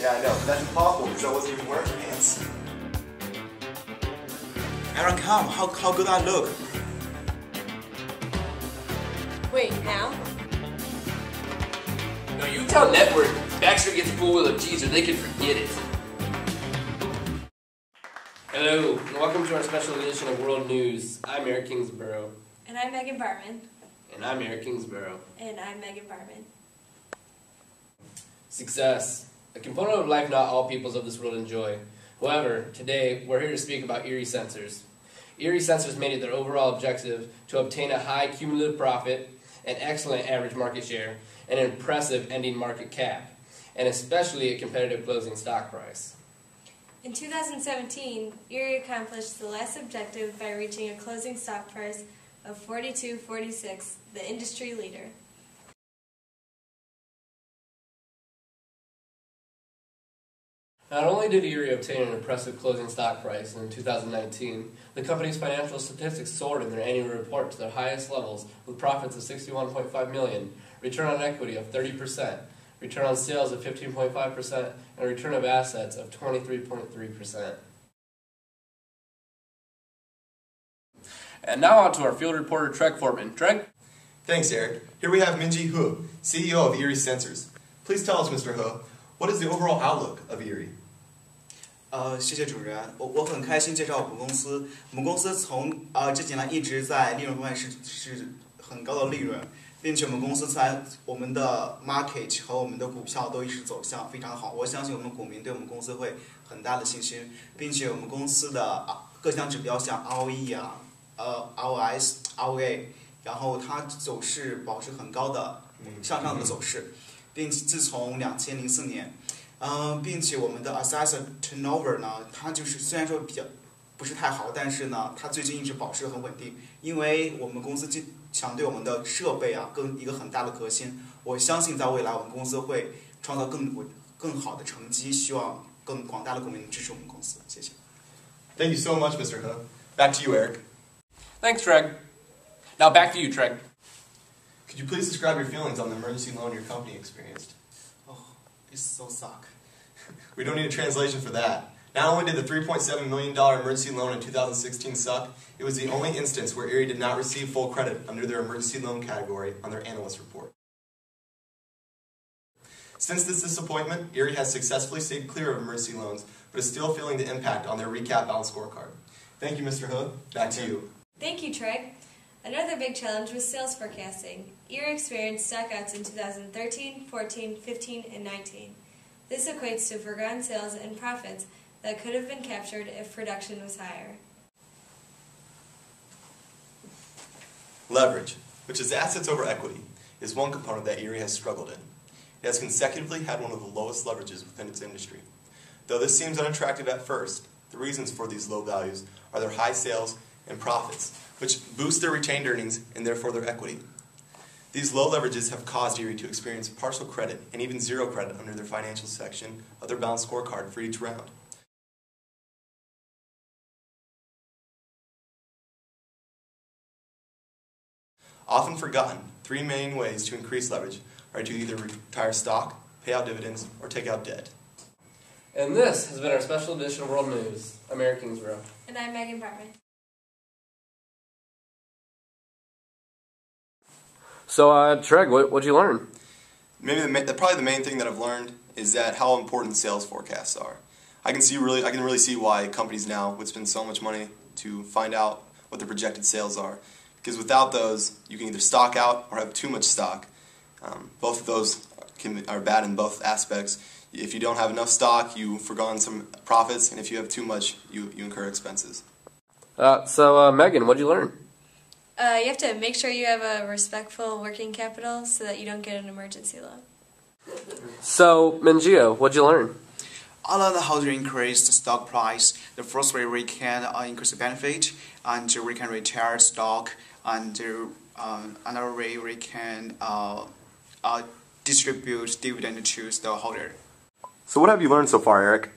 Yeah, I know, but that's impossible because I wasn't even wearing pants. Aaron, come. How good I look. Wait, now? No, you tell Network Baxter gets full of cheese or they can forget it. Hello, and welcome to our special edition of World News. I'm Eric Kingsborough. And I'm Megan Barman. And I'm Eric Kingsborough. And I'm Megan Barman. Success. A component of life not all peoples of this world enjoy. However, today we're here to speak about Erie sensors. Erie sensors made it their overall objective to obtain a high cumulative profit, an excellent average market share, an impressive ending market cap, and especially a competitive closing stock price. In 2017, Erie accomplished the last objective by reaching a closing stock price of $42.46, the industry leader. Not only did Erie obtain an impressive closing stock price in 2019, the company's financial statistics soared in their annual report to their highest levels with profits of $61.5 million, return on equity of 30%, return on sales of 15.5%, and a return of assets of 23.3%. And now on to our field reporter, Treg Fortman. Treg? Thanks, Eric. Here we have Minji Hu, CEO of Erie Sensors. Please tell us, Mr. Hu, what is the overall outlook of Erie? 谢谢主持人，我很开心介绍我们公司。我们公司从这几年一直在利润方面是很高的利润，并且我们公司在我们的 market 和我们的股票都一直走向非常好。我相信我们股民对我们公司会很大的信心，并且我们公司的各项指标像 ROE 啊、ROS、ROA， 然后它走势保持很高的向上的走势，并自从2004年。并且我们的 asset turnover 呢，它就是虽然说比较不是太好，但是呢，它最近一直保持很稳定，因为我们公司强对我们的设备一个很大的革新。我相信在未来我们公司会创造更好的成绩，希望更广大的股民支持我们公司。谢谢。Thank you so much, Mr. Hu. Back to you, Eric. Thanks, Treg. Now back to you, Treg. Could you please describe your feelings on the emergency loan your company experienced? Oh, it so suck. We don't need a translation for that. Not only did the $3.7 million emergency loan in 2016 suck, it was the only instance where Erie did not receive full credit under their emergency loan category on their analyst report. Since this disappointment, Erie has successfully stayed clear of emergency loans, but is still feeling the impact on their recap balance scorecard. Thank you, Mr. Hu. Back to you. Thank you, Treg. Another big challenge was sales forecasting. Erie experienced stockouts in 2013, 14, 15, and 19. This equates to foregone sales and profits that could have been captured if production was higher. Leverage, which is assets over equity, is one component that Erie has struggled in. It has consecutively had one of the lowest leverages within its industry. Though this seems unattractive at first, the reasons for these low values are their high sales and profits, which boost their retained earnings and therefore their equity. These low leverages have caused Erie to experience partial credit and even zero credit under their financial section of their balanced scorecard for each round. Often forgotten, three main ways to increase leverage are to either retire stock, pay out dividends, or take out debt. And this has been our special edition of World News. I'm Eric Kingsborough. And I'm Megan Barman. So, Treg, what'd you learn? Probably the main thing that I've learned is that how important sales forecasts are. I can really see why companies now would spend so much money to find out what their projected sales are. Because without those, you can either stock out or have too much stock. Both of those are bad in both aspects. If you don't have enough stock, you've forgone some profits, and if you have too much, you incur expenses. So, Megan, what'd you learn? You have to make sure you have a respectful working capital so that you don't get an emergency loan. So, Mingio, what'd you learn? I learned how to increase the stock price. The first way we can increase the benefit, and we can retire stock, and another way we can distribute dividend to stockholder. So what have you learned so far, Eric?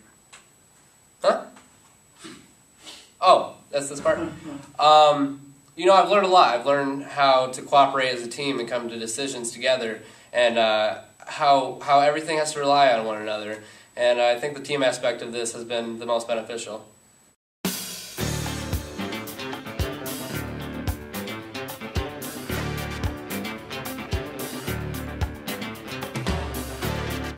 Huh? Oh, that's this part? You know, I've learned a lot. I've learned how to cooperate as a team and come to decisions together, and how everything has to rely on one another. And I think the team aspect of this has been the most beneficial.